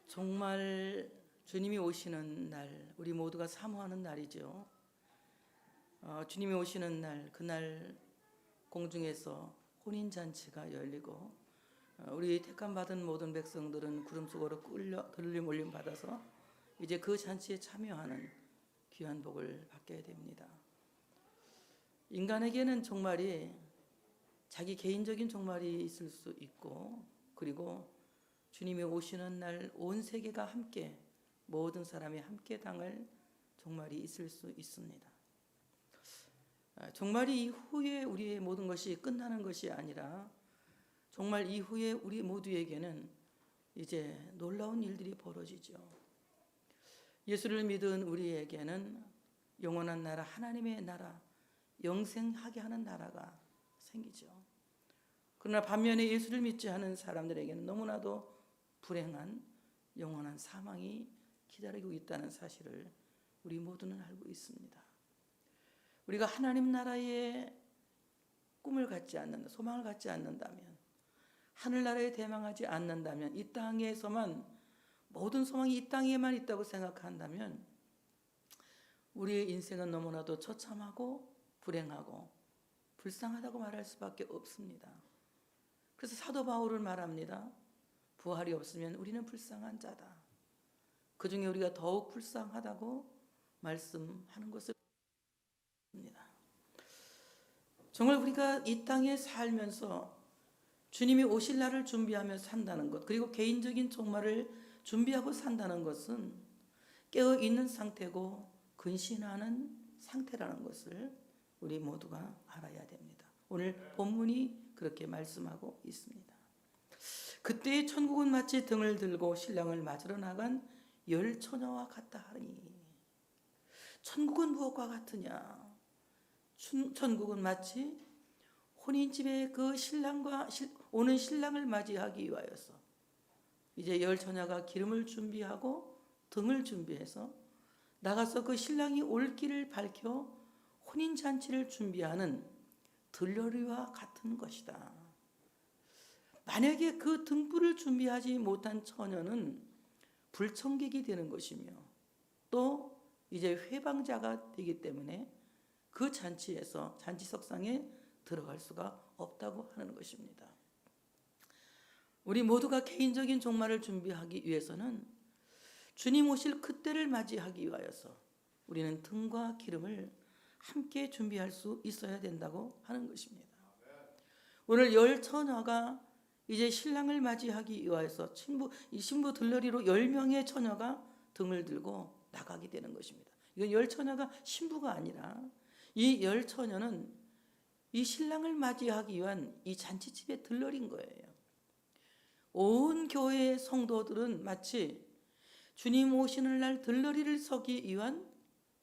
정말 주님이 오시는 날, 우리 모두가 사모하는 날이죠. 주님이 오시는 날, 그날 공중에서 혼인잔치가 열리고 우리 택함 받은 모든 백성들은 구름 속으로 들림 올림 받아서 이제 그 잔치에 참여하는 귀한 복을 받게 됩니다. 인간에게는 종말이 자기 개인적인 종말이 있을 수 있고, 그리고 주님이 오시는 날 온 세계가 함께, 모든 사람이 함께 당할 종말이 있을 수 있습니다. 종말 이후에 우리의 모든 것이 끝나는 것이 아니라 종말 이후에 우리 모두에게는 이제 놀라운 일들이 벌어지죠. 예수를 믿은 우리에게는 영원한 나라, 하나님의 나라, 영생하게 하는 나라가 생기죠. 그러나 반면에 예수를 믿지 않은 사람들에게는 너무나도 불행한 영원한 사망이 기다리고 있다는 사실을 우리 모두는 알고 있습니다. 우리가 하나님 나라의 꿈을 갖지 않는다, 소망을 갖지 않는다면, 하늘나라에 대망하지 않는다면, 이 땅에서만 모든 소망이 이 땅에만 있다고 생각한다면 우리의 인생은 너무나도 처참하고 불행하고 불쌍하다고 말할 수밖에 없습니다. 그래서 사도 바울은 말합니다. 부활이 없으면 우리는 불쌍한 자다. 그 중에 우리가 더욱 불쌍하다고 말씀하는 것을 봅니다. 정말 우리가 이 땅에 살면서 주님이 오실 날을 준비하며 산다는 것, 그리고 개인적인 종말을 준비하고 산다는 것은 깨어있는 상태고 근신하는 상태라는 것을 우리 모두가 알아야 됩니다. 오늘 본문이 그렇게 말씀하고 있습니다. 그때의 천국은 마치 등을 들고 신랑을 맞으러 나간 열 처녀와 같다 하니, 천국은 무엇과 같으냐? 천국은 마치 혼인집에 그 신랑과 오는 신랑을 맞이하기 위하여서 이제 열 처녀가 기름을 준비하고 등을 준비해서 나가서 그 신랑이 올 길을 밝혀 혼인잔치를 준비하는 들러리와 같은 것이다. 만약에 그 등불을 준비하지 못한 처녀는 불청객이 되는 것이며, 또 이제 회방자가 되기 때문에 그 잔치에서 잔치석상에 들어갈 수가 없다고 하는 것입니다. 우리 모두가 개인적인 종말을 준비하기 위해서는 주님 오실 그때를 맞이하기 위하여서 우리는 등과 기름을 함께 준비할 수 있어야 된다고 하는 것입니다. 오늘 열 처녀가 이제 신랑을 맞이하기 위하여서 신부 들러리로 10명의 처녀가 등을 들고 나가게 되는 것입니다. 이건 열 처녀가 신부가 아니라 이 열 처녀는 이 신랑을 맞이하기 위한 이 잔치집의 들러리인 거예요. 온 교회의 성도들은 마치 주님 오시는 날 들러리를 서기 위한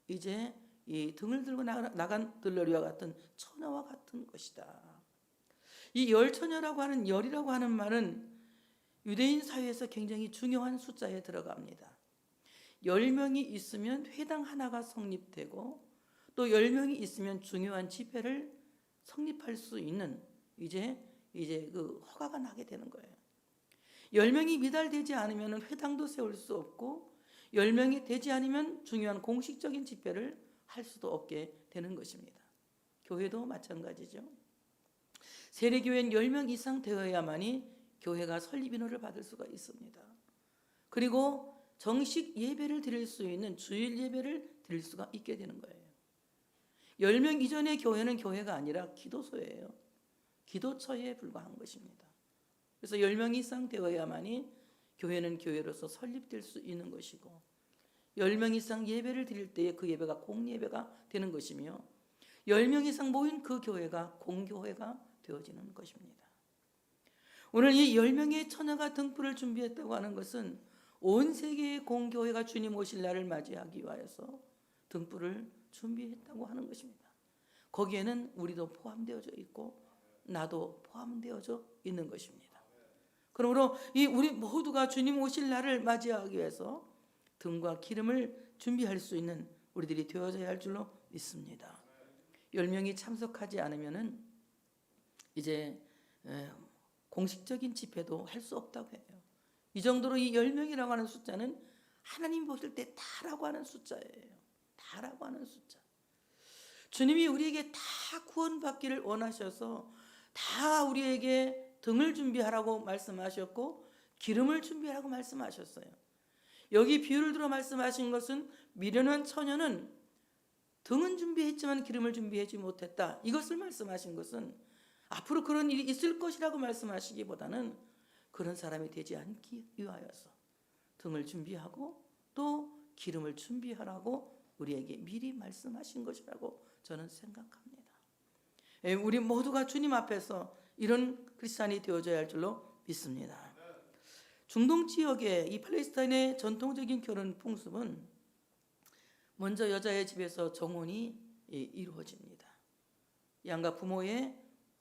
이제 이 등을 들고 나간 들러리와 같은 처녀와 같은 것이다. 이 열처녀라고 하는 열이라고 하는 말은 유대인 사회에서 굉장히 중요한 숫자에 들어갑니다. 10명이 있으면 회당 하나가 성립되고, 또 10명이 있으면 중요한 집회를 성립할 수 있는 이제 그 허가가 나게 되는 거예요. 10명이 미달되지 않으면 회당도 세울 수 없고, 10명이 되지 않으면 중요한 공식적인 집회를 할 수도 없게 되는 것입니다. 교회도 마찬가지죠. 세례교회는 10명 이상 되어야만이 교회가 설립인호를 받을 수가 있습니다. 그리고 정식 예배를 드릴 수 있는 주일 예배를 드릴 수가 있게 되는 거예요. 10명 이전의 교회는 교회가 아니라 기도소예요. 기도처에 불과한 것입니다. 그래서 10명 이상 되어야만이 교회는 교회로서 설립될 수 있는 것이고, 10명 이상 예배를 드릴 때에 그 예배가 공예배가 되는 것이며, 10명 이상 모인 그 교회가 공교회가 되어지는 것입니다. 오늘 이 10명의 처녀가 등불을 준비했다고 하는 것은 온 세계의 공교회가 주님 오실 날을 맞이하기 위하여서 등불을 준비했다고 하는 것입니다. 거기에는 우리도 포함되어져 있고 나도 포함되어져 있는 것입니다. 그러므로 우리 모두가 주님 오실 날을 맞이하기 위해서 등과 기름을 준비할 수 있는 우리들이 되어져야 할 줄로 믿습니다. 10명이 참석하지 않으면은 이제 공식적인 집회도 할 수 없다고 해요. 이 정도로 이 10명이라고 하는 숫자는 하나님 보실 때 다라고 하는 숫자예요. 다라고 하는 숫자. 주님이 우리에게 다 구원받기를 원하셔서 다 우리에게 등을 준비하라고 말씀하셨고 기름을 준비하라고 말씀하셨어요. 여기 비유를 들어 말씀하신 것은 미련한 처녀는 등은 준비했지만 기름을 준비하지 못했다. 이것을 말씀하신 것은 앞으로 그런 일이 있을 것이라고 말씀하시기보다는 그런 사람이 되지 않기 위하여서 등을 준비하고 또 기름을 준비하라고 우리에게 미리 말씀하신 것이라고 저는 생각합니다. 우리 모두가 주님 앞에서 이런 크리스찬이 되어져야 할 줄로 믿습니다. 중동 지역의 이 팔레스타인의 전통적인 결혼 풍습은 먼저 여자의 집에서 정혼이 이루어집니다. 양가 부모의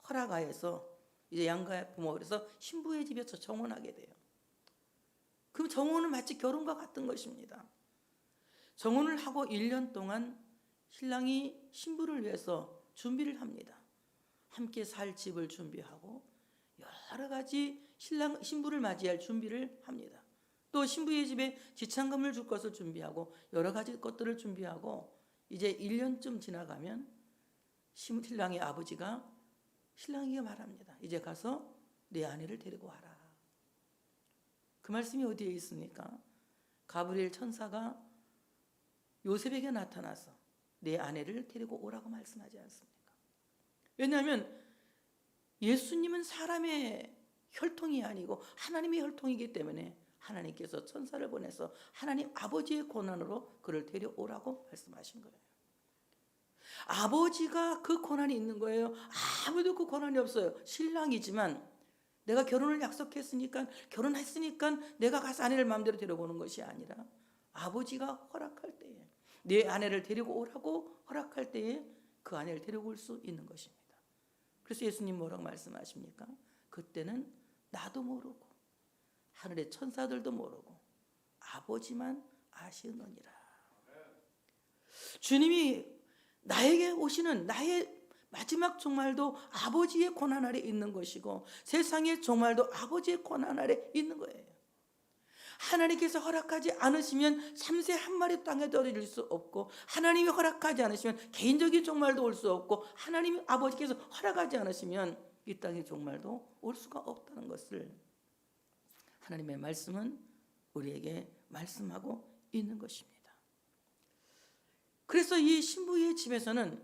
허락하에서 이제 양가 부모에서 신부의 집에서 정혼하게 돼요. 그 정혼은 마치 결혼과 같은 것입니다. 정혼을 하고 1년 동안 신랑이 신부를 위해서 준비를 합니다. 함께 살 집을 준비하고 여러 가지 신부를 맞이할 준비를 합니다. 또 신부의 집에 지참금을 줄 것을 준비하고 여러 가지 것들을 준비하고 이제 1년쯤 지나가면 신랑의 아버지가 신랑에게 말합니다. 이제 가서 내 아내를 데리고 와라. 그 말씀이 어디에 있습니까? 가브리엘 천사가 요셉에게 나타나서 내 아내를 데리고 오라고 말씀하지 않습니까? 왜냐하면 예수님은 사람의 혈통이 아니고 하나님의 혈통이기 때문에 하나님께서 천사를 보내서 하나님 아버지의 권한으로 그를 데려오라고 말씀하신 거예요. 아버지가 그 권한이 있는 거예요. 아무도 그 권한이 없어요. 신랑이지만 내가 결혼을 약속했으니까 결혼했으니까 내가 가서 아내를 마음대로 데려오는 것이 아니라 아버지가 허락할 때에 내 아내를 데리고 오라고 허락할 때에 그 아내를 데려올 수 있는 것입니다. 그래서 예수님 뭐라고 말씀하십니까? 그때는 나도 모르고 하늘의 천사들도 모르고 아버지만 아시느니라. 주님이 나에게 오시는 나의 마지막 종말도 아버지의 권한 아래 있는 것이고 세상의 종말도 아버지의 권한 아래 있는 거예요. 하나님께서 허락하지 않으시면 참새 한 마리 땅에 떨어질 수 없고 하나님이 허락하지 않으시면 개인적인 종말도 올 수 없고 하나님 아버지께서 허락하지 않으시면 이 땅의 종말도 올 수가 없다는 것을 하나님의 말씀은 우리에게 말씀하고 있는 것입니다. 그래서 이 신부의 집에서는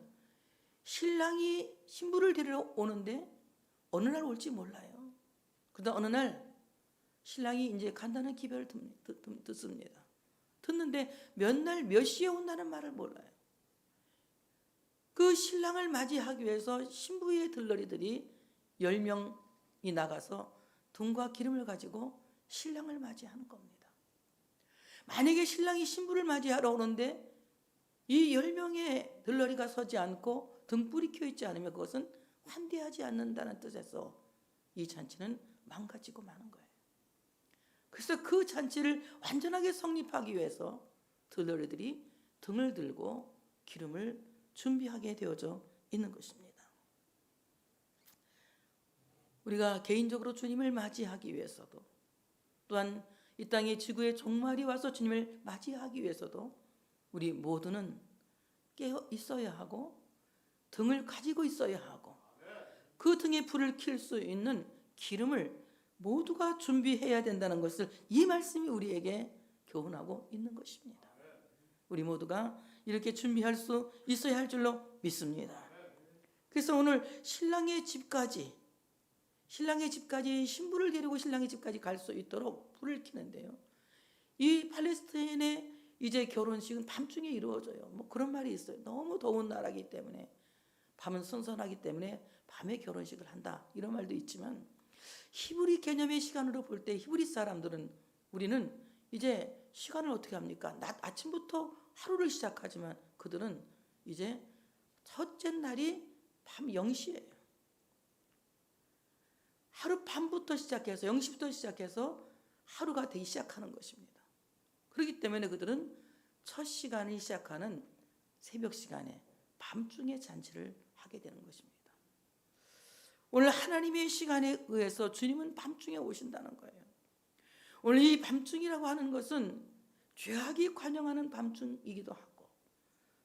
신랑이 신부를 데리러 오는데 어느 날 올지 몰라요. 그러다 어느 날 신랑이 이제 간단한 기별을 듣습니다. 듣는데 몇 날 몇 시에 온다는 말을 몰라요. 그 신랑을 맞이하기 위해서 신부의 들러리들이 10명이 나가서 등과 기름을 가지고 신랑을 맞이하는 겁니다. 만약에 신랑이 신부를 맞이하러 오는데 이 10명의 들러리가 서지 않고 등불이 켜있지 않으면 그것은 환대하지 않는다는 뜻에서 이 잔치는 망가지고 마는 거예요. 그래서 그 잔치를 완전하게 성립하기 위해서 들러리들이 등을 들고 기름을 준비하게 되어져 있는 것입니다. 우리가 개인적으로 주님을 맞이하기 위해서도 또한 이 땅의 지구의 종말이 와서 주님을 맞이하기 위해서도 우리 모두는 깨어 있어야 하고 등을 가지고 있어야 하고 그 등에 불을 켤 수 있는 기름을 모두가 준비해야 된다는 것을 이 말씀이 우리에게 교훈하고 있는 것입니다. 우리 모두가 이렇게 준비할 수 있어야 할 줄로 믿습니다. 그래서 오늘 신랑의 집까지 신부를 데리고 신랑의 집까지 갈 수 있도록 불을 켜는데요. 이 팔레스타인의 이제 결혼식은 밤중에 이루어져요. 뭐 그런 말이 있어요. 너무 더운 나라이기 때문에 밤은 선선하기 때문에 밤에 결혼식을 한다 이런 말도 있지만 히브리 개념의 시간으로 볼 때 히브리 사람들은 우리는 이제 시간을 어떻게 합니까? 아침부터 하루를 시작하지만 그들은 이제 첫째 날이 밤 0시예요. 하루 밤부터 시작해서 0시부터 시작해서 하루가 되기 시작하는 것입니다. 그렇기 때문에 그들은 첫 시간이 시작하는 새벽 시간에 밤중에 잔치를 하게 되는 것입니다. 오늘 하나님의 시간에 의해서 주님은 밤중에 오신다는 거예요. 오늘 이 밤중이라고 하는 것은 죄악이 관영하는 밤중이기도 하고,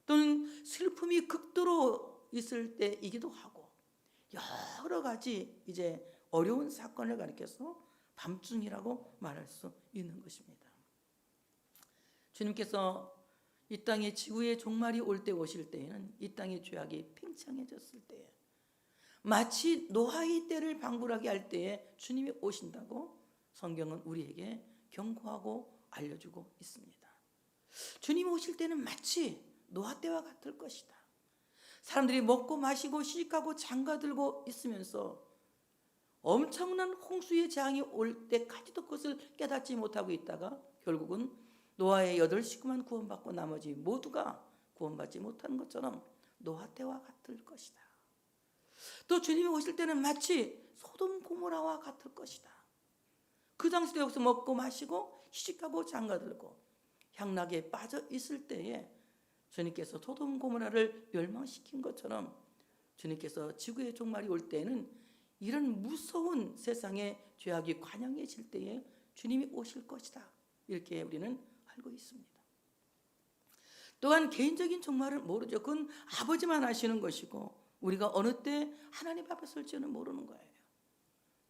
또는 슬픔이 극도로 있을 때이기도 하고, 여러 가지 이제 어려운 사건을 가리켜서 밤중이라고 말할 수 있는 것입니다. 주님께서 이 땅에 지구의 종말이 올 때 오실 때에는, 이 땅의 죄악이 팽창해졌을 때에, 마치 노아의 때를 방불하게 할 때에 주님이 오신다고 성경은 우리에게 경고하고 알려주고 있습니다. 주님이 오실 때는 마치 노아 때와 같을 것이다. 사람들이 먹고 마시고 시집가고 장가들고 있으면서 엄청난 홍수의 재앙이 올 때까지도 그것을 깨닫지 못하고 있다가 결국은 노아의 8식구만 구원받고 나머지 모두가 구원받지 못하는 것처럼 노아 때와 같을 것이다. 또 주님이 오실 때는 마치 소돔 고모라와 같을 것이다. 그 당시도 여기서 먹고 마시고 시집가고 장가들고 향락에 빠져 있을 때에 주님께서 소돔 고모라를 멸망시킨 것처럼 주님께서 지구의 종말이 올 때에는 이런 무서운 세상의 죄악이 관영해질 때에 주님이 오실 것이다. 이렇게 우리는 알고 있습니다. 또한 개인적인 종말을 모르죠. 그건 아버지만 아시는 것이고 우리가 어느 때 하나님 앞에 설지는 모르는 거예요.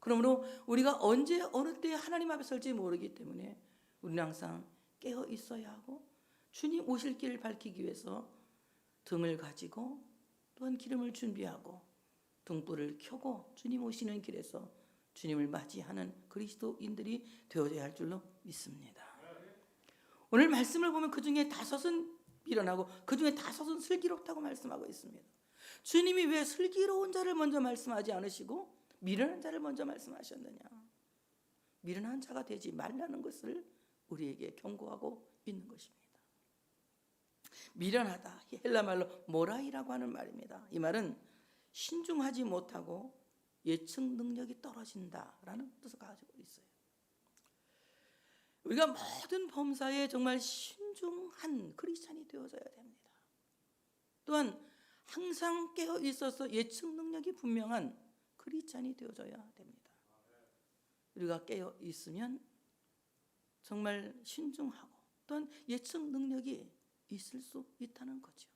그러므로 우리가 언제 어느 때 하나님 앞에 설지 모르기 때문에 우리는 항상 깨어 있어야 하고, 주님 오실 길을 밝히기 위해서 등을 가지고 또한 기름을 준비하고 등불을 켜고 주님 오시는 길에서 주님을 맞이하는 그리스도인들이 되어야 할 줄로 믿습니다. 오늘 말씀을 보면 그 중에 5은 미련하고 그 중에 5은 슬기롭다고 말씀하고 있습니다. 주님이 왜 슬기로운 자를 먼저 말씀하지 않으시고 미련한 자를 먼저 말씀하셨느냐? 미련한 자가 되지 말라는 것을 우리에게 경고하고 있는 것입니다. 미련하다, 헬라 말로 모라이라고 하는 말입니다. 이 말은 신중하지 못하고 예측 능력이 떨어진다라는 뜻을 가지고 있어요. 우리가 모든 범사에 정말 신중한 크리스찬이 되어져야 됩니다. 또한 항상 깨어 있어서 예측 능력이 분명한 크리스찬이 되어져야 됩니다. 우리가 깨어 있으면 정말 신중하고 또한 예측 능력이 있을 수 있다는 거죠.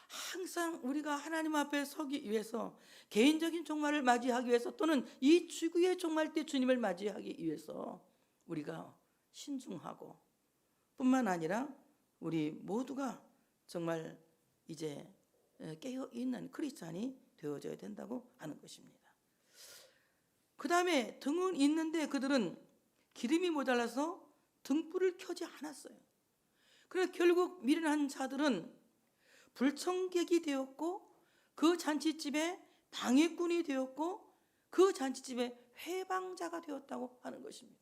항상 우리가 하나님 앞에 서기 위해서, 개인적인 종말을 맞이하기 위해서, 또는 이 지구의 종말 때 주님을 맞이하기 위해서 우리가 신중하고 뿐만 아니라 우리 모두가 정말 이제 깨어있는 크리스찬이 되어져야 된다고 하는 것입니다. 그 다음에 등은 있는데 그들은 기름이 모자라서 등불을 켜지 않았어요. 그래서 결국 미련한 자들은 불청객이 되었고 그 잔치집에 방해꾼이 되었고 그 잔치집에 회방자가 되었다고 하는 것입니다.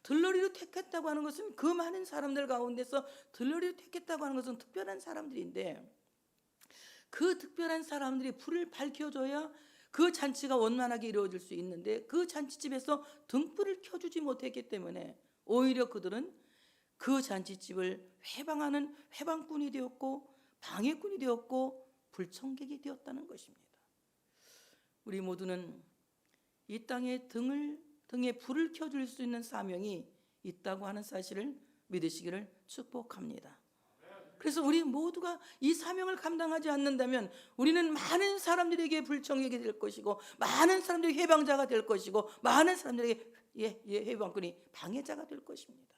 들러리로 택했다고 하는 것은 그 많은 사람들 가운데서 들러리로 택했다고 하는 것은 특별한 사람들인데, 그 특별한 사람들이 불을 밝혀줘야 그 잔치가 원만하게 이루어질 수 있는데 그 잔치집에서 등불을 켜주지 못했기 때문에 오히려 그들은 그 잔치집을 회방하는 회방꾼이 되었고 방해꾼이 되었고 불청객이 되었다는 것입니다. 우리 모두는 이 땅에 등에 불을 켜줄 수 있는 사명이 있다고 하는 사실을 믿으시기를 축복합니다. 그래서 우리 모두가 이 사명을 감당하지 않는다면 우리는 많은 사람들에게 불청객이 될 것이고 많은 사람들이 해방자가 될 것이고 많은 사람들에게 해방꾼이 방해자가 될 것입니다.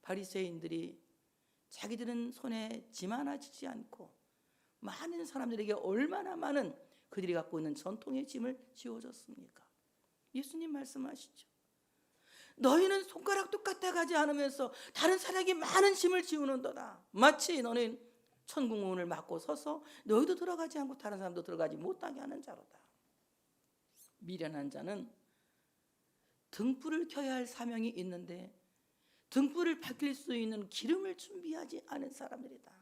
바리새인들이 자기들은 손에 짐 하나 지지 않고 많은 사람들에게 얼마나 많은 그들이 갖고 있는 전통의 짐을 지어줬습니까? 예수님 말씀하시죠. 너희는 손가락도 까딱하지 않으면서 다른 사람에게 많은 짐을 지우는도다. 마치 너는 천국문을 막고 서서 너희도 들어가지 않고 다른 사람도 들어가지 못하게 하는 자로다. 미련한 자는 등불을 켜야 할 사명이 있는데 등불을 밝힐 수 있는 기름을 준비하지 않은 사람들이다.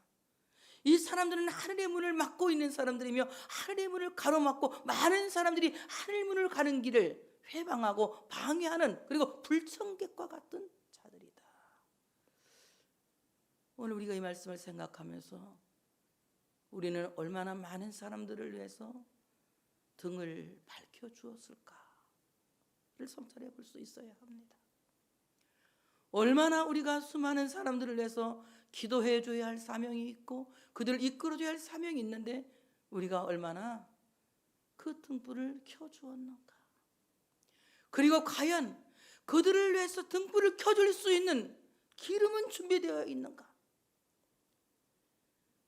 이 사람들은 하늘의 문을 막고 있는 사람들이며 하늘의 문을 가로막고 많은 사람들이 하늘 문을 가는 길을 회방하고 방해하는, 그리고 불청객과 같은 자들이다. 오늘 우리가 이 말씀을 생각하면서 우리는 얼마나 많은 사람들을 위해서 등을 밝혀주었을까를 성찰해 볼 수 있어야 합니다. 얼마나 우리가 수많은 사람들을 위해서 기도해 줘야 할 사명이 있고 그들을 이끌어 줘야 할 사명이 있는데 우리가 얼마나 그 등불을 켜주었는가. 그리고 과연 그들을 위해서 등불을 켜줄 수 있는 기름은 준비되어 있는가?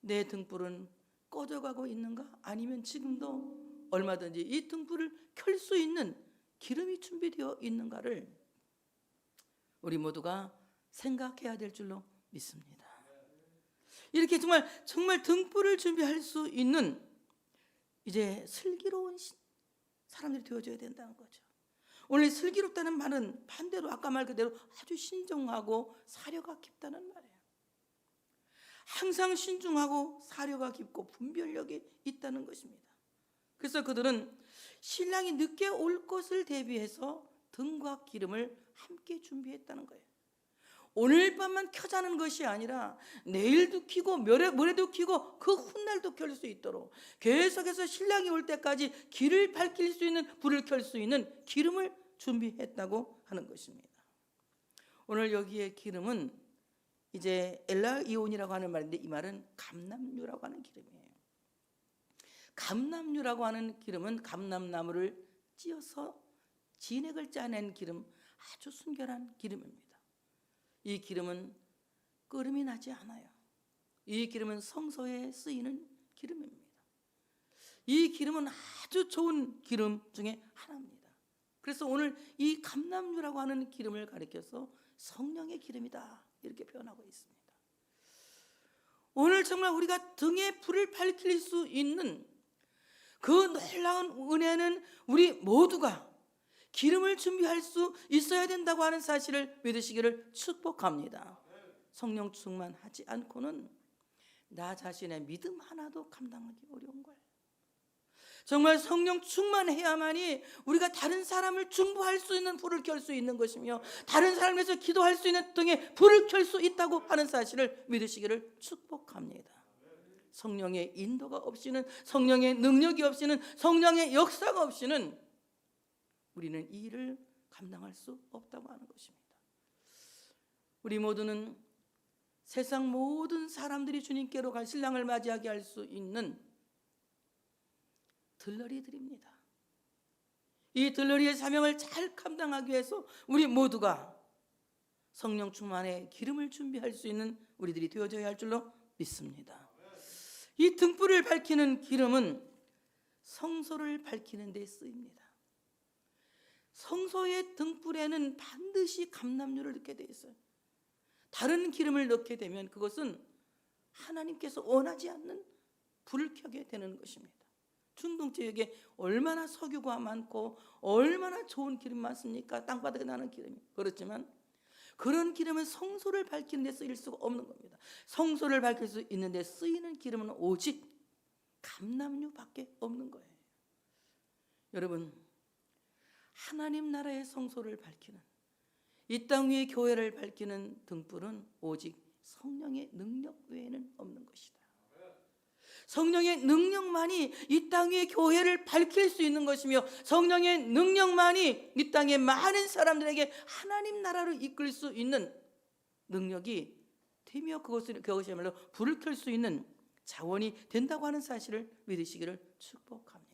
내 등불은 꺼져가고 있는가? 아니면 지금도 얼마든지 이 등불을 켤 수 있는 기름이 준비되어 있는가를 우리 모두가 생각해야 될 줄로 믿습니다. 이렇게 정말 등불을 준비할 수 있는 이제 슬기로운 사람들이 되어줘야 된다는 거죠. 오늘 슬기롭다는 말은 반대로 아까 말 그대로 아주 신중하고 사려가 깊다는 말이에요. 항상 신중하고 사려가 깊고 분별력이 있다는 것입니다. 그래서 그들은 신랑이 늦게 올 것을 대비해서 등과 기름을 함께 준비했다는 거예요. 오늘 밤만 켜자는 것이 아니라 내일도 켜고 모레도 켜고 그 훗날도 켤 수 있도록 계속해서 신랑이 올 때까지 길을 밝힐 수 있는 불을 켤 수 있는 기름을 준비했다고 하는 것입니다. 오늘 여기에 기름은 이제 엘라이온이라고 하는 말인데 이 말은 감람유라고 하는 기름이에요. 감람유라고 하는 기름은 감람나무를 찧어서 진액을 짜낸 기름, 아주 순결한 기름입니다. 이 기름은 끓음이 나지 않아요. 이 기름은 성소에 쓰이는 기름입니다. 이 기름은 아주 좋은 기름 중에 하나입니다. 그래서 오늘 이 감람유라고 하는 기름을 가리켜서 성령의 기름이다 이렇게 표현하고 있습니다. 오늘 정말 우리가 등에 불을 밝힐 수 있는 그 놀라운 은혜는 우리 모두가 기름을 준비할 수 있어야 된다고 하는 사실을 믿으시기를 축복합니다. 성령 충만하지 않고는 나 자신의 믿음 하나도 감당하기 어려운 거예요. 정말 성령 충만해야만이 우리가 다른 사람을 중보할 수 있는 불을 켤 수 있는 것이며 다른 사람을 위해서 기도할 수 있는 등에 불을 켤 수 있다고 하는 사실을 믿으시기를 축복합니다. 성령의 인도가 없이는, 성령의 능력이 없이는, 성령의 역사가 없이는 우리는 이 일을 감당할 수 없다고 하는 것입니다. 우리 모두는 세상 모든 사람들이 주님께로 갈 신랑을 맞이하게 할 수 있는 들러리들입니다. 이 들러리의 사명을 잘 감당하기 위해서 우리 모두가 성령 충만의 기름을 준비할 수 있는 우리들이 되어져야 할 줄로 믿습니다. 이 등불을 밝히는 기름은 성소를 밝히는 데 쓰입니다. 성소의 등불에는 반드시 감람유를 넣게 되어 있어요. 다른 기름을 넣게 되면 그것은 하나님께서 원하지 않는 불을 켜게 되는 것입니다. 중동 지역에 얼마나 석유가 많고 얼마나 좋은 기름 많습니까? 땅바닥에 나는 기름이. 그렇지만 그런 기름은 성소를 밝히는 데 쓰일 수가 없는 겁니다. 성소를 밝힐 수 있는 데 쓰이는 기름은 오직 감람유밖에 없는 거예요. 여러분, 하나님 나라의 성소를 밝히는, 이 땅 위의 교회를 밝히는 등불은 오직 성령의 능력 외에는 없는 것이다. 성령의 능력만이 이 땅 위의 교회를 밝힐 수 있는 것이며 성령의 능력만이 이 땅의 많은 사람들에게 하나님 나라로 이끌 수 있는 능력이 되며 그것이야말로 불을 켤 수 있는 자원이 된다고 하는 사실을 믿으시기를 축복합니다.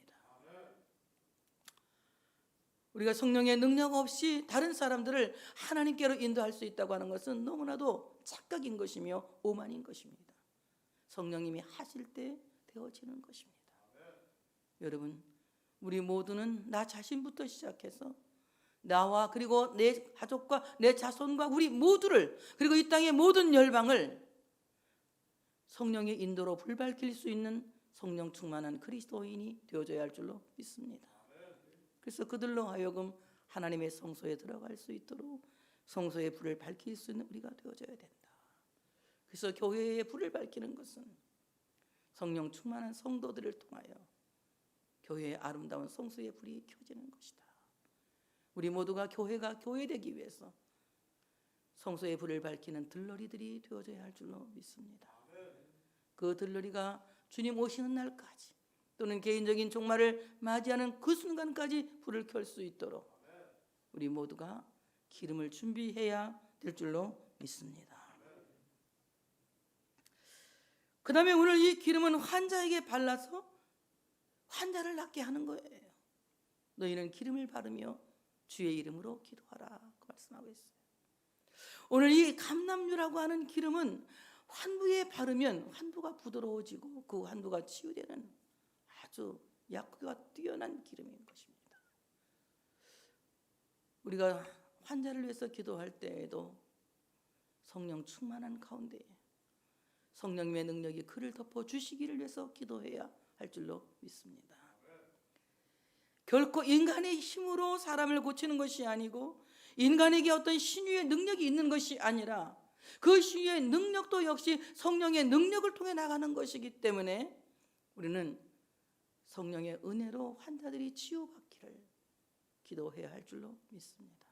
우리가 성령의 능력 없이 다른 사람들을 하나님께로 인도할 수 있다고 하는 것은 너무나도 착각인 것이며 오만인 것입니다. 성령님이 하실 때 되어지는 것입니다. 여러분, 우리 모두는 나 자신부터 시작해서 나와 그리고 내 가족과 내 자손과 우리 모두를, 그리고 이 땅의 모든 열방을 성령의 인도로 불밝힐 수 있는 성령 충만한 그리스도인이 되어져야 할 줄로 믿습니다. 그래서 그들로 하여금 하나님의 성소에 들어갈 수 있도록 성소의 불을 밝힐 수 있는 우리가 되어져야 된다. 그래서 교회의 불을 밝히는 것은 성령 충만한 성도들을 통하여 교회의 아름다운 성소의 불이 켜지는 것이다. 우리 모두가 교회가 교회되기 위해서 성소의 불을 밝히는 들러리들이 되어져야 할 줄로 믿습니다. 그 들러리가 주님 오시는 날까지 또는 개인적인 종말을 맞이하는 그 순간까지 불을 켤 수 있도록 우리 모두가 기름을 준비해야 될 줄로 믿습니다. 그 다음에 오늘 이 기름은 환자에게 발라서 환자를 낫게 하는 거예요. 너희는 기름을 바르며 주의 이름으로 기도하라, 그 말씀하고 있어요. 오늘 이 감람유라고 하는 기름은 환부에 바르면 환부가 부드러워지고 그 환부가 치유되는 아주 약효가 뛰어난 기름인 것입니다. 우리가 환자를 위해서 기도할 때에도 성령 충만한 가운데 성령님의 능력이 그를 덮어주시기를 위해서 기도해야 할 줄로 믿습니다. 결코 인간의 힘으로 사람을 고치는 것이 아니고 인간에게 어떤 신유의 능력이 있는 것이 아니라 그 신유의 능력도 역시 성령의 능력을 통해 나가는 것이기 때문에 우리는 성령의 은혜로 환자들이 치유받기를 기도해야 할 줄로 믿습니다.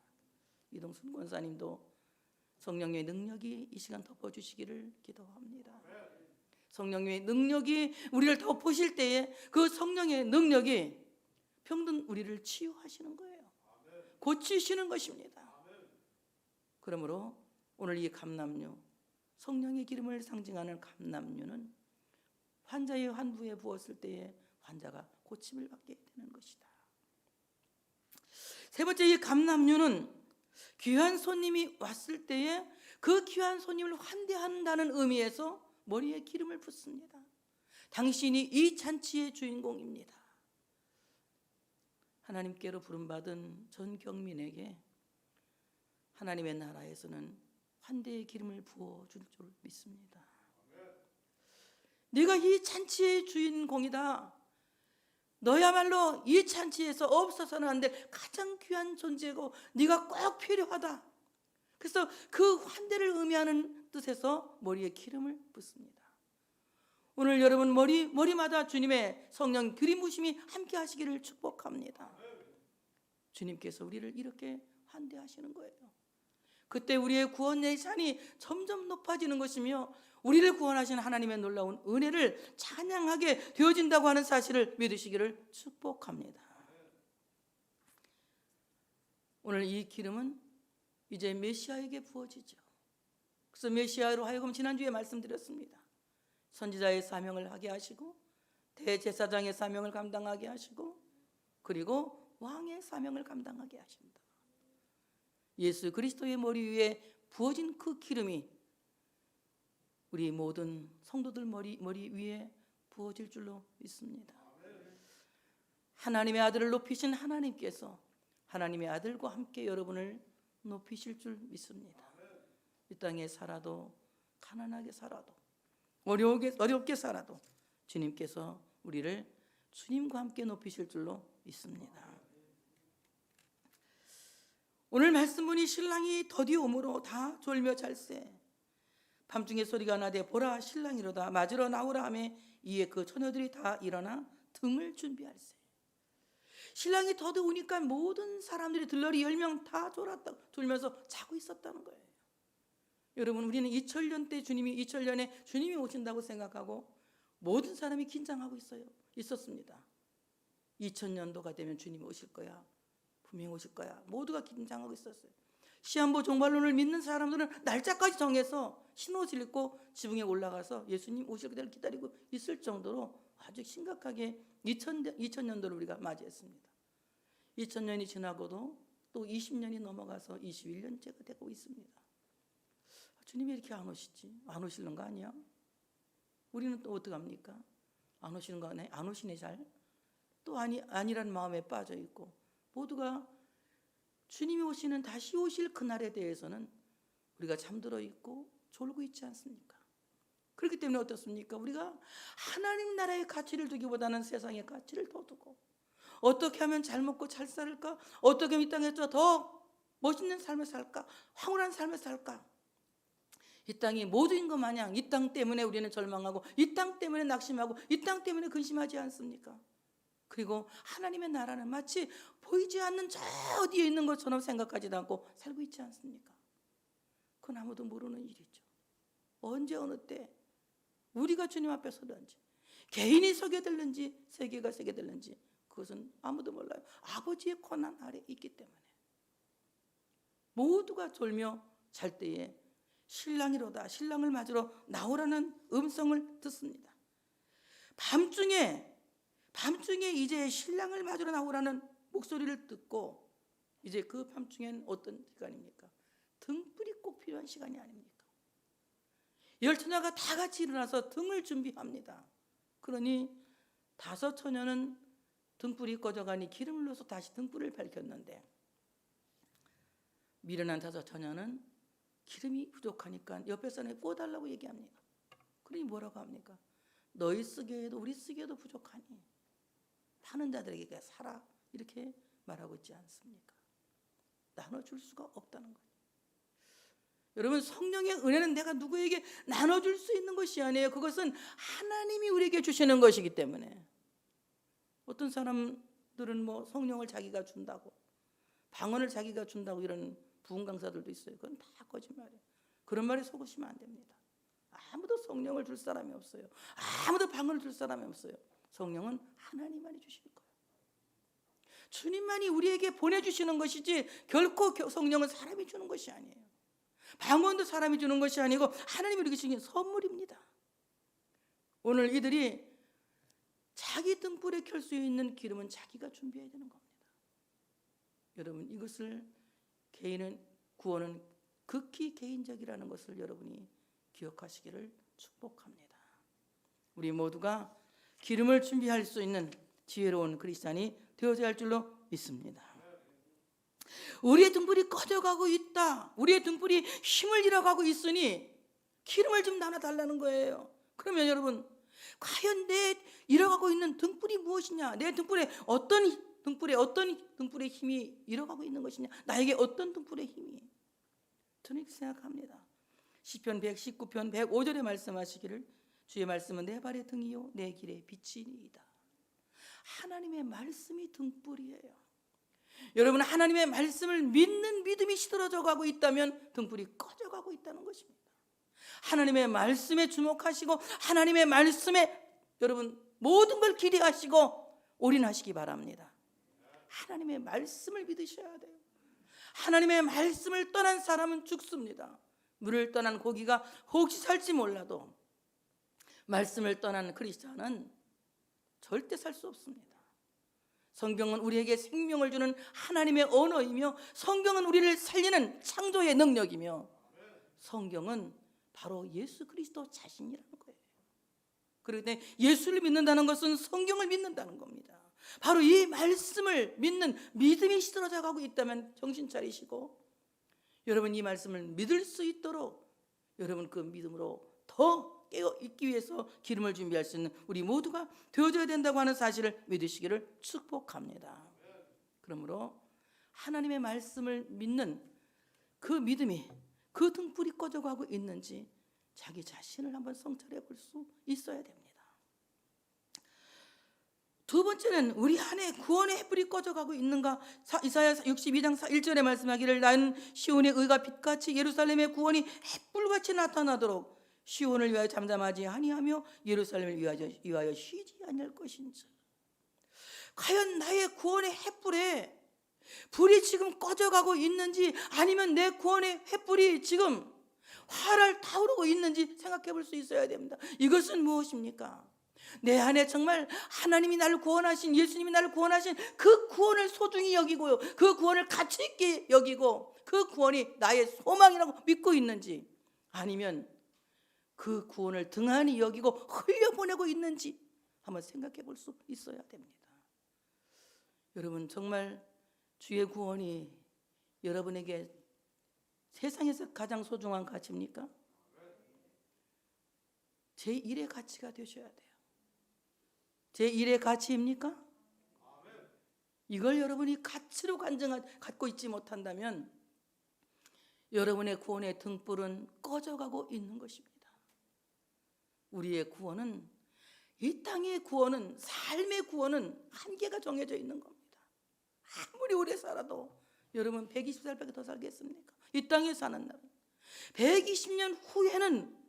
이동순 권사님도 성령의 능력이 이 시간 덮어주시기를 기도합니다. 성령의 능력이 우리를 덮으실 때에 그 성령의 능력이 병든 우리를 치유하시는 거예요. 고치시는 것입니다. 그러므로 오늘 이 감람유, 성령의 기름을 상징하는 감람유는 환자의 환부에 부었을 때에 환자가 고침을 받게 되는 것이다. 세 번째, 이 감람유는 귀한 손님이 왔을 때에 그 귀한 손님을 환대한다는 의미에서 머리에 기름을 붓습니다. 당신이 이 잔치의 주인공입니다. 하나님께로 부름받은 전 경민에게 하나님의 나라에서는 환대의 기름을 부어줄 줄 믿습니다. 네가 이 잔치의 주인공이다. 너야말로 이 잔치에서 없어서는 안 될 가장 귀한 존재고 네가 꼭 필요하다. 그래서 그 환대를 의미하는 뜻에서 머리에 기름을 붓습니다. 오늘 여러분 머리마다 주님의 성령 들이부심이 함께 하시기를 축복합니다. 주님께서 우리를 이렇게 환대하시는 거예요. 그때 우리의 구원 예산이 점점 높아지는 것이며 우리를 구원하신 하나님의 놀라운 은혜를 찬양하게 되어진다고 하는 사실을 믿으시기를 축복합니다. 오늘 이 기름은 이제 메시아에게 부어지죠. 그래서 메시아로 하여금 지난주에 말씀드렸습니다. 선지자의 사명을 하게 하시고 대제사장의 사명을 감당하게 하시고 그리고 왕의 사명을 감당하게 하십니다. 예수 그리스도의 머리 위에 부어진 그 기름이 우리 모든 성도들 머리 위에 부어질 줄로 믿습니다. 하나님의 아들을 높이신 하나님께서 하나님의 아들과 함께 여러분을 높이실 줄 믿습니다. 이 땅에 살아도 가난하게 살아도 어렵게 살아도 주님께서 우리를 주님과 함께 높이실 줄로 믿습니다. 오늘 말씀문이 신랑이 더디 오므로 다 졸며 잘세 밤중에 소리가 나되 보라 신랑이로다 맞으러 나오라 하매 이에 그 처녀들이 다 일어나 등을 준비할세. 신랑이 더디 오니까 모든 사람들이 들러리 10명 다 졸면서 자고 있었다는 거예요. 여러분 우리는 2000년 때 주님이 2000년에 주님이 오신다고 생각하고 모든 사람이 긴장하고 있었습니다. 2000년도가 되면 주님이 오실 거야. 분명히 오실 거야. 모두가 긴장하고 있었어요. 시한부 종말론을 믿는 사람들은 날짜까지 정해서 신옷을 입고 지붕에 올라가서 예수님 오실 그대를 기다리고 있을 정도로 아주 심각하게 2000년도를 우리가 맞이했습니다. 2000년이 지나고도 또 20년이 넘어가서 21년째가 되고 있습니다. 주님이 이렇게 안 오시지? 안 오시는 거 아니야? 우리는 또 어떡합니까? 안 오시는 거 아니야? 안 오시네 잘? 또 아니란 마음에 빠져 있고 모두가 주님이 오시는 다시 오실 그날에 대해서는 우리가 잠들어 있고 졸고 있지 않습니까? 그렇기 때문에 어떻습니까? 우리가 하나님 나라의 가치를 두기보다는 세상의 가치를 더 두고 어떻게 하면 잘 먹고 잘 살까? 어떻게 하면 이 땅에서 더 멋있는 삶을 살까? 황홀한 삶을 살까? 이 땅이 모두인 것 마냥 이 땅 때문에 우리는 절망하고 이 땅 때문에 낙심하고 이 땅 때문에 근심하지 않습니까? 그리고 하나님의 나라는 마치 보이지 않는 저 어디에 있는 것처럼 생각하지도 않고 살고 있지 않습니까? 그건 아무도 모르는 일이죠. 언제 어느 때 우리가 주님 앞에 서든지 개인이 서게 될는지 세계가 서게 될는지 그것은 아무도 몰라요. 아버지의 권한 아래 있기 때문에 모두가 졸며 잘 때에 신랑이로다, 신랑을 맞으러 나오라는 음성을 듣습니다. 밤중에 이제 신랑을 맞으러 나오라는 목소리를 듣고, 이제 그 밤중엔 어떤 시간입니까? 등불이 꼭 필요한 시간이 아닙니까? 열처녀가 다 같이 일어나서 등을 준비합니다. 그러니 5 처녀는 등불이 꺼져가니 기름을 넣어서 다시 등불을 밝혔는데, 미련한 5 처녀는 기름이 부족하니까 옆에 사람에 부어달라고 얘기합니다. 그러니 뭐라고 합니까? 너희 쓰기에도 우리 쓰기에도 부족하니 파는 자들에게 사라, 이렇게 말하고 있지 않습니까? 나눠줄 수가 없다는 거예요. 여러분, 성령의 은혜는 내가 누구에게 나눠줄 수 있는 것이 아니에요. 그것은 하나님이 우리에게 주시는 것이기 때문에. 어떤 사람들은 뭐 성령을 자기가 준다고, 방언을 자기가 준다고 이런 부흥 강사들도 있어요. 그건 다 거짓말이에요. 그런 말에 속으시면 안 됩니다. 아무도 성령을 줄 사람이 없어요. 아무도 방언을 줄 사람이 없어요. 성령은 하나님만이 주실 거예요. 주님만이 우리에게 보내주시는 것이지 결코 성령은 사람이 주는 것이 아니에요. 방언도 사람이 주는 것이 아니고 하나님이 우리에게 주신 선물입니다. 오늘 이들이 자기 등불에 켤 수 있는 기름은 자기가 준비해야 되는 겁니다. 여러분, 이것을 구원은 극히 개인적이라는 것을 여러분이 기억하시기를 축복합니다. 우리 모두가 기름을 준비할 수 있는 지혜로운 크리스찬이 되어져야 할 줄로 믿습니다. 우리의 등불이 꺼져가고 있다, 우리의 등불이 힘을 잃어가고 있으니 기름을 좀 나눠달라는 거예요. 그러면 여러분, 과연 내 잃어가고 있는 등불이 무엇이냐, 내 등불에 어떤 등불의 힘이 잃어가고 있는 것이냐, 나에게 어떤 등불의 힘이, 저는 이렇게 생각합니다. 시편 119편 105절에 말씀하시기를 주의 말씀은 내 발의 등이요 내 길의 빛이니이다. 하나님의 말씀이 등불이에요. 여러분, 하나님의 말씀을 믿는 믿음이 시들어져 가고 있다면 등불이 꺼져가고 있다는 것입니다. 하나님의 말씀에 주목하시고 하나님의 말씀에 여러분 모든 걸 기대하시고 올인하시기 바랍니다. 하나님의 말씀을 믿으셔야 돼요. 하나님의 말씀을 떠난 사람은 죽습니다. 물을 떠난 고기가 혹시 살지 몰라도 말씀을 떠난 크리스찬은 절대 살 수 없습니다. 성경은 우리에게 생명을 주는 하나님의 언어이며, 성경은 우리를 살리는 창조의 능력이며, 성경은 바로 예수 그리스도 자신이라는 거예요. 그렇기 때문에 예수를 믿는다는 것은 성경을 믿는다는 겁니다. 바로 이 말씀을 믿는 믿음이 시들어져 가고 있다면 정신 차리시고, 여러분 이 말씀을 믿을 수 있도록 여러분 그 믿음으로 더 깨어 있기 위해서 기름을 준비할 수 있는 우리 모두가 되어져야 된다고 하는 사실을 믿으시기를 축복합니다. 그러므로 하나님의 말씀을 믿는 그 믿음이, 그 등불이 꺼져가고 있는지 자기 자신을 한번 성찰해 볼 수 있어야 됩니다. 두 번째는 우리 안에 구원의 햇불이 꺼져가고 있는가. 이사야 62장 1절에 말씀하기를 나는 시온의 의가 빛같이 예루살렘의 구원이 햇불같이 나타나도록 시온을 위하여 잠잠하지 아니하며 예루살렘을 위하여 쉬지 아니할 것인지. 과연 나의 구원의 햇불에 불이 지금 꺼져가고 있는지, 아니면 내 구원의 햇불이 지금 활활 타오르고 있는지 생각해 볼 수 있어야 됩니다. 이것은 무엇입니까? 내 안에 정말 하나님이 나를 구원하신, 예수님이 나를 구원하신 그 구원을 소중히 여기고요, 그 구원을 가치 있게 여기고 그 구원이 나의 소망이라고 믿고 있는지, 아니면 그 구원을 등한히 여기고 흘려보내고 있는지 한번 생각해 볼 수 있어야 됩니다. 여러분, 정말 주의 구원이 여러분에게 세상에서 가장 소중한 가치입니까? 제1의 가치가 되셔야 돼요. 제1의 가치입니까? 이걸 여러분이 가치로 갖고 있지 못한다면 여러분의 구원의 등불은 꺼져가고 있는 것입니다. 우리의 구원은, 이 땅의 구원은, 삶의 구원은 한계가 정해져 있는 겁니다. 아무리 오래 살아도 여러분 120살밖에 더 살겠습니까? 이 땅에 사는 날은 120년 후에는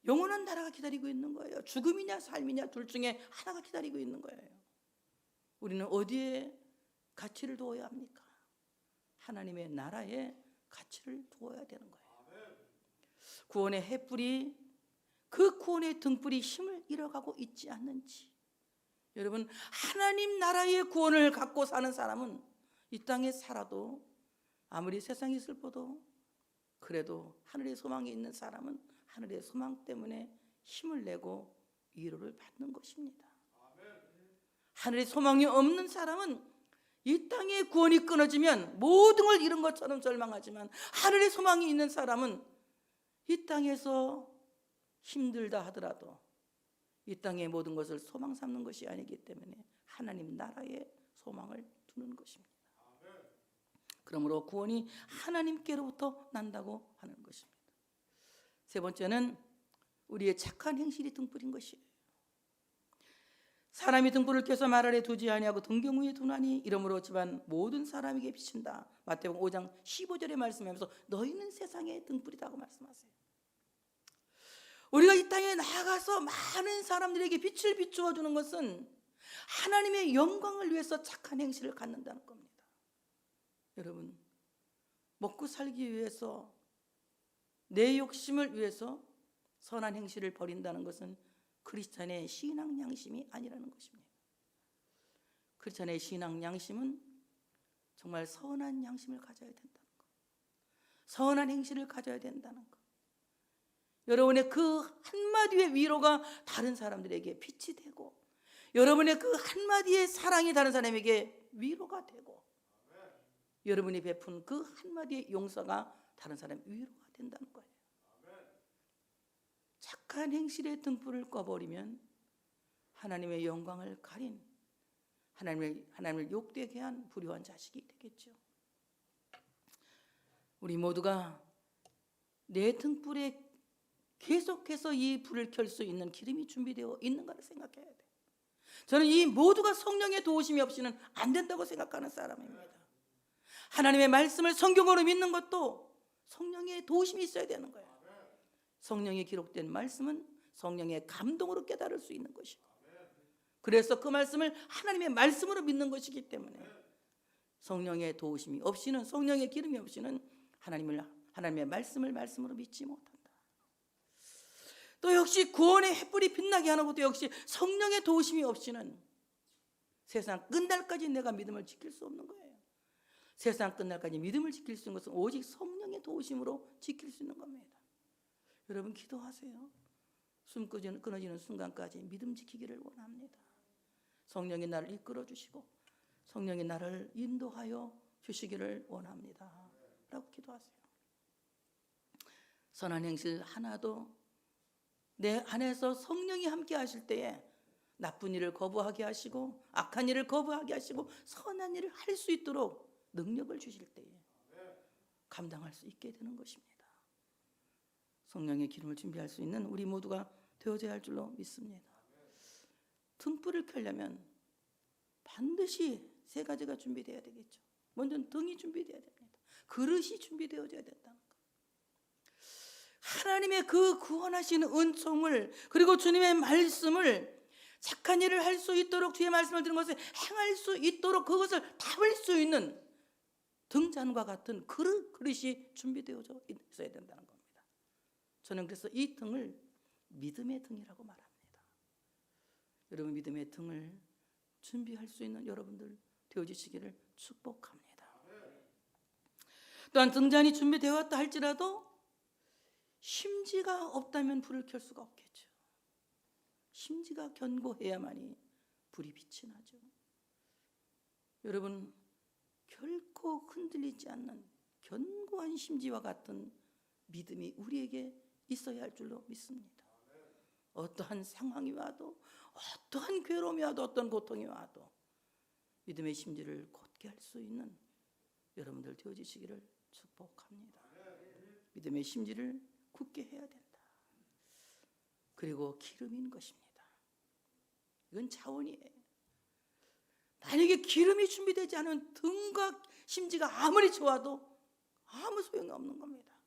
영원한 나라가 기다리고 있는 거예요. 죽음이냐 삶이냐 둘 중에 하나가 기다리고 있는 거예요. 우리는 어디에 가치를 두어야 합니까? 하나님의 나라에 가치를 두어야 되는 거예요. 구원의 횃불이, 그 구원의 등불이 힘을 잃어가고 있지 않는지. 여러분, 하나님 나라의 구원을 갖고 사는 사람은 이 땅에 살아도 아무리 세상이 슬퍼도 그래도 하늘의 소망이 있는 사람은 하늘의 소망 때문에 힘을 내고 위로를 받는 것입니다. 하늘의 소망이 없는 사람은 이 땅의 구원이 끊어지면 모든 걸 잃은 것처럼 절망하지만, 하늘의 소망이 있는 사람은 이 땅에서 힘들다 하더라도 이 땅의 모든 것을 소망 삼는 것이 아니기 때문에 하나님 나라에 소망을 두는 것입니다. 그러므로 구원이 하나님께로부터 난다고 하는 것입니다. 세 번째는 우리의 착한 행실이 등불인 것이에요. 사람이 등불을 켜서 말 아래 두지 아니하고 등경 위에 두나니 이러므로 집안 모든 사람에게 비친다. 마태복음 5장 15절에 말씀하면서 너희는 세상의 등불이라고 말씀하세요. 우리가 이 땅에 나가서 많은 사람들에게 빛을 비추어 주는 것은 하나님의 영광을 위해서 착한 행실을 갖는다는 겁니다. 여러분, 먹고 살기 위해서, 내 욕심을 위해서 선한 행실을 버린다는 것은 크리스찬의 신앙 양심이 아니라는 것입니다. 크리스찬의 신앙 양심은 정말 선한 양심을 가져야 된다는 것, 선한 행실을 가져야 된다는 것. 여러분의 그 한마디의 위로가 다른 사람들에게 빛이 되고, 여러분의 그 한마디의 사랑이 다른 사람에게 위로가 되고, 여러분이 베푼 그 한마디의 용서가 다른 사람의 위로가 된다는 거예요. 착한 행실의 등불을 꺼버리면 하나님의 영광을 가린, 하나님을 욕되게 한 불효한 자식이 되겠죠. 우리 모두가 내 등불에 계속해서 이 불을 켤 수 있는 기름이 준비되어 있는가를 생각해야 돼요. 저는 이 모두가 성령의 도우심이 없이는 안 된다고 생각하는 사람입니다. 하나님의 말씀을 성경으로 믿는 것도 성령의 도우심이 있어야 되는 거예요. 성령이 기록된 말씀은 성령의 감동으로 깨달을 수 있는 것이고, 그래서 그 말씀을 하나님의 말씀으로 믿는 것이기 때문에 성령의 도우심이 없이는, 성령의 기름이 없이는 하나님의 말씀을 말씀으로 믿지 못한다. 또 역시 구원의 횃불이 빛나게 하는 것도 역시 성령의 도우심이 없이는 세상 끝날까지 내가 믿음을 지킬 수 없는 거예요. 세상 끝날까지 믿음을 지킬 수 있는 것은 오직 성령의 도우심으로 지킬 수 있는 겁니다. 여러분, 기도하세요. 숨 끊어지는 순간까지 믿음 지키기를 원합니다. 성령이 나를 이끌어 주시고 성령이 나를 인도하여 주시기를 원합니다 라고 기도하세요. 선한 행실 하나도 내 안에서 성령이 함께 하실 때에 나쁜 일을 거부하게 하시고 악한 일을 거부하게 하시고 선한 일을 할 수 있도록 능력을 주실 때에 감당할 수 있게 되는 것입니다. 성령의 기름을 준비할 수 있는 우리 모두가 되어져야 할 줄로 믿습니다. 등불을 켜려면 반드시 세 가지가 준비되어야 되겠죠. 먼저 등이 준비되어야 됩니다. 그릇이 준비되어져야 된다는 것. 하나님의 그 구원하시는 은총을, 그리고 주님의 말씀을, 착한 일을 할 수 있도록, 주의 말씀을 들은 것을 행할 수 있도록 그것을 담을 수 있는 등잔과 같은 그릇이 준비되어져 있어야 된다는 겁니다. 저는 그래서 이 등을 믿음의 등이라고 말합니다. 여러분, 믿음의 등을 준비할 수 있는 여러분들 되어주시기를 축복합니다. 또한 등잔이 준비되었다 할지라도 심지가 없다면 불을 켤 수가 없겠죠. 심지가 견고해야만이 불이 빛이 나죠. 여러분, 결코 흔들리지 않는 견고한 심지와 같은 믿음이 우리에게 있어야 할 줄로 믿습니다. 어떠한 상황이 와도, 어떠한 괴로움이 와도, 어떤 고통이 와도 믿음의 심지를 곧게 할 수 있는 여러분들 되어주시기를 축복합니다. 믿음의 심지를 굳게 해야 된다. 그리고 기름인 것입니다. 이건 자원이에요. 만약에 기름이 준비되지 않은 등과 심지가 아무리 좋아도 아무 소용이 없는 겁니다.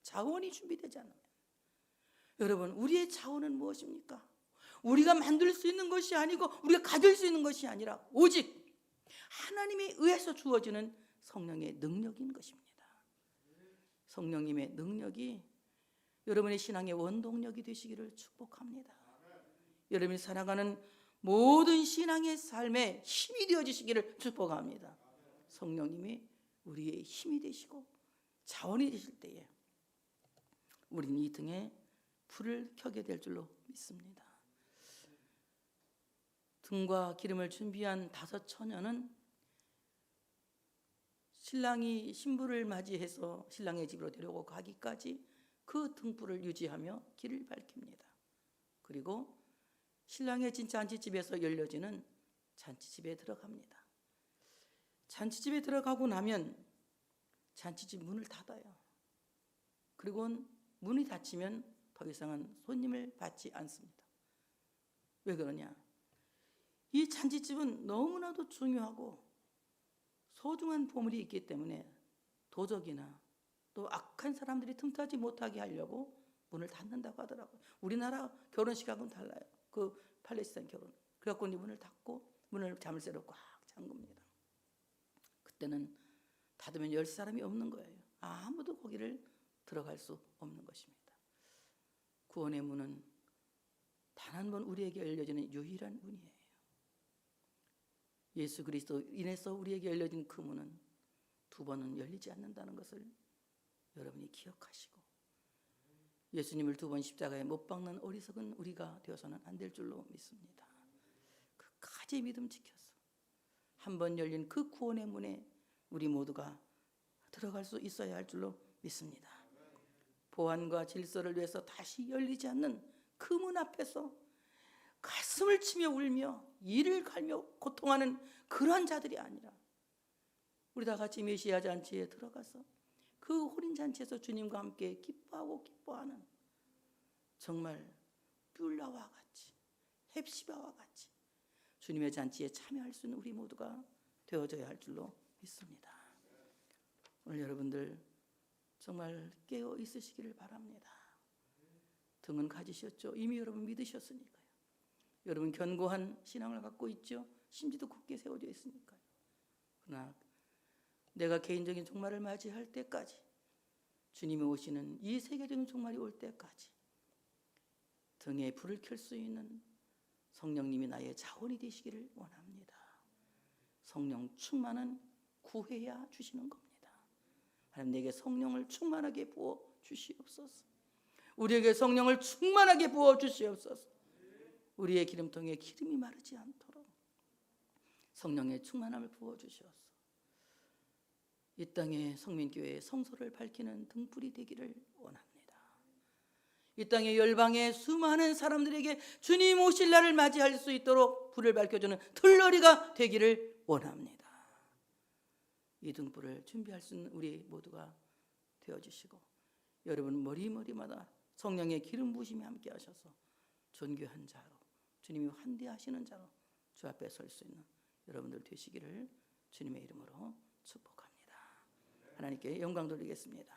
자원이 준비되지 않으면. 여러분, 우리의 자원은 무엇입니까? 우리가 만들 수 있는 것이 아니고 우리가 가질 수 있는 것이 아니라 오직 하나님에 의해서 주어지는 성령의 능력인 것입니다. 성령님의 능력이 여러분의 신앙의 원동력이 되시기를 축복합니다. 여러분이 살아가는 모든 신앙의 삶에 힘이 되어지시기를 축복합니다. 성령님이 우리의 힘이 되시고 자원이 되실 때에 우리는 이 등에 불을 켜게 될 줄로 믿습니다. 등과 기름을 준비한 5 처녀는 신랑이 신부를 맞이해서 신랑의 집으로 데려오고 가기까지 그 등불을 유지하며 길을 밝힙니다. 그리고 신랑의 잔치집에서 열려지는 잔치집에 들어갑니다. 잔치집에 들어가고 나면 잔치집 문을 닫아요. 그리고 문이 닫히면 더 이상은 손님을 받지 않습니다. 왜 그러냐? 이 잔치집은 너무나도 중요하고 소중한 보물이 있기 때문에 도적이나 또 악한 사람들이 틈타지 못하게 하려고 문을 닫는다고 하더라고요. 우리나라 결혼식하고는 달라요. 그 팔레스타인 결혼. 그래갖고 문을 닫고 문을 자물쇠로 꽉 잠깁니다. 그때는 닫으면 열 사람이 없는 거예요. 아무도 거기를 들어갈 수 없는 것입니다. 구원의 문은 단 한 번 우리에게 열려지는 유일한 문이에요. 예수 그리스도 인해서 우리에게 열려진 그 문은 2번은 열리지 않는다는 것을 여러분이 기억하시고 예수님을 2번 십자가에 못 박는 어리석은 우리가 되어서는 안 될 줄로 믿습니다. 끝까지 믿음 지켜서 한 번 열린 그 구원의 문에 우리 모두가 들어갈 수 있어야 할 줄로 믿습니다. 보안과 질서를 위해서 다시 열리지 않는 그 문 앞에서 가슴을 치며 울며 이를 갈며 고통하는 그런 자들이 아니라 우리 다 같이 메시아 잔치에 들어가서 그 혼인 잔치에서 주님과 함께 기뻐하고 기뻐하는 정말 뷸라와 같이 헵시바와 같이 주님의 잔치에 참여할 수 있는 우리 모두가 되어져야 할 줄로 믿습니다. 오늘 여러분들 정말 깨어 있으시기를 바랍니다. 등은 가지셨죠. 이미 여러분 믿으셨으니까요. 여러분 견고한 신앙을 갖고 있죠. 심지도 굳게 세워져 있으니까요. 그러나 내가 개인적인 종말을 맞이할 때까지 주님이 오시는 이 세계적인 종말이 올 때까지 등에 불을 켤 수 있는 성령님이 나의 자원이 되시기를 원합니다. 성령 충만은 구해야 주시는 겁니다. 하나님 내게 성령을 충만하게 부어 주시옵소서. 우리에게 성령을 충만하게 부어 주시옵소서. 우리의 기름통에 기름이 마르지 않도록 성령의 충만함을 부어 주시옵소서. 이 땅에 성민교회의 성소를 밝히는 등불이 되기를 원합니다. 이 땅의 열방의 수많은 사람들에게 주님 오실 날을 맞이할 수 있도록 불을 밝혀주는 들러리가 되기를 원합니다. 이 등불을 준비할 수 있는 우리 모두가 되어주시고 여러분 머리마다 성령의 기름 부으심이 함께 하셔서 존귀한 자로 주님이 환대하시는 자로 주 앞에 설 수 있는 여러분들 되시기를 주님의 이름으로 축복합니다. 하나님께 영광 돌리겠습니다.